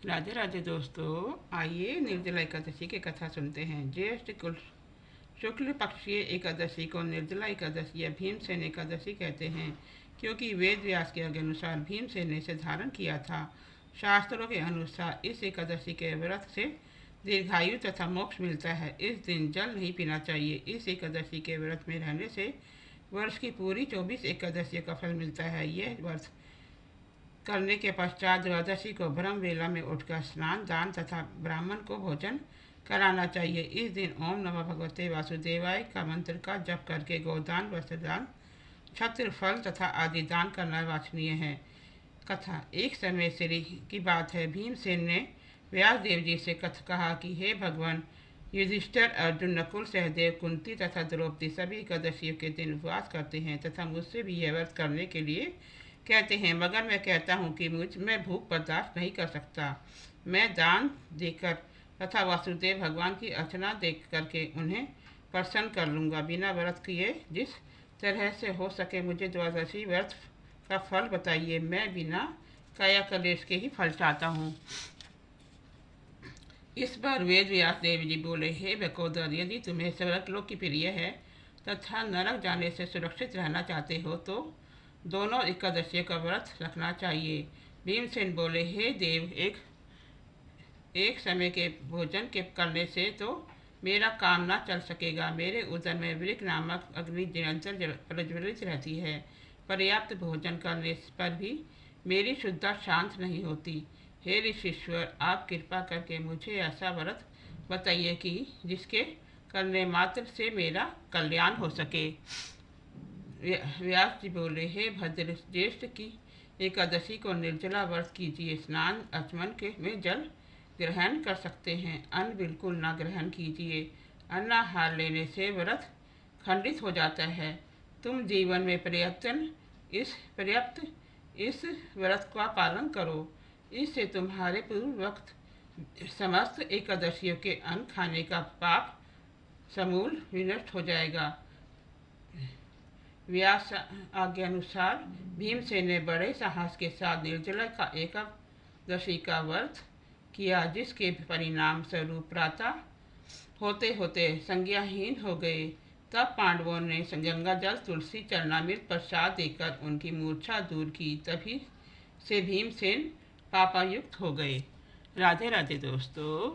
राधे राधे दोस्तों, आइए निर्जला एकादशी की कथा सुनते हैं। ज्येष्ठ शुक्ल पक्षीय एकादशी को निर्जला एकादशी या भीमसेन एकादशी कहते हैं, क्योंकि वेद व्यास के अनुसार भीमसेन ने इसे धारण किया था। शास्त्रों के अनुसार इस एकादशी के व्रत से दीर्घायु तथा मोक्ष मिलता है। इस दिन जल नहीं पीना चाहिए। इस एकादशी के व्रत में रहने से वर्ष की पूरी 24 एकादशियों का फल मिलता है। यह व्रत करने के पश्चात द्वादशी को ब्रह्म वेला में उठकर स्नान, दान तथा ब्राह्मण को भोजन कराना चाहिए। इस दिन ओम नमः भगवते वासुदेवाय का मंत्र का जप करके गोदान, वस्त्रदान, छत्र, फल तथा आदि दान करना वांछनीय है। कथा। एक समय श्री की बात है। भीमसेन ने व्यास देव जी से कहा कि हे भगवान, युधिष्ठिर, अर्जुन, नकुल, सहदेव, कुंती तथा द्रौपदी सभी एकादशियों के दिन उपवास करते हैं तथा मुझसे भी यह व्रत करने के लिए कहते हैं, मगर मैं कहता हूँ कि मैं भूख बर्दाश्त नहीं कर सकता। मैं दान देकर तथा वासुदेव भगवान की अर्चना देख करके उन्हें प्रसन्न कर लूँगा। बिना व्रत किए जिस तरह से हो सके मुझे द्वादशी व्रत का फल बताइए। मैं बिना काया कलेश के ही फल चाहता हूँ। इस बार वेद व्यास देव जी बोले, हे बकोदर, यदि तुम्हें स्वर्गलोक की प्रिय है तथा नरक जाने से सुरक्षित रहना चाहते हो तो दोनों एकादशियों का व्रत रखना चाहिए। भीमसेन बोले, हे देव, एक समय के भोजन के करने से तो मेरा काम ना चल सकेगा। मेरे उदर में वृक नामक अग्नि निरंतर प्रज्वलित रहती है। पर्याप्त भोजन करने पर भी मेरी शुद्धता शांत नहीं होती। हे ऋषीश्वर, आप कृपा करके मुझे ऐसा व्रत बताइए कि जिसके करने मात्र से मेरा कल्याण हो सके। व्यास जी बोले, हे भद्र, ज्येष्ठ की एकादशी को निर्जला व्रत कीजिए। स्नान आचमन के में जल ग्रहण कर सकते हैं, अन्न बिल्कुल ना ग्रहण कीजिए। अन्नाहार लेने से व्रत खंडित हो जाता है। तुम जीवन में पर्याप्त इस व्रत का पालन करो। इससे तुम्हारे पूर्व वक्त समस्त एकादशियों के अन्न खाने का पाप समूल विनष्ट हो जाएगा। व्यास आज्ञा अनुसार भीमसेन ने बड़े साहस के साथ निर्जला का एकादशी का व्रत किया, जिसके परिणाम स्वरूप प्रातः होते होते संज्ञाहीन हो गए। तब पांडवों ने गंगा जल, तुलसी, चरणामृत, प्रसाद देकर उनकी मूर्छा दूर की। तभी से भीमसेन पापायुक्त हो गए। राधे राधे दोस्तों।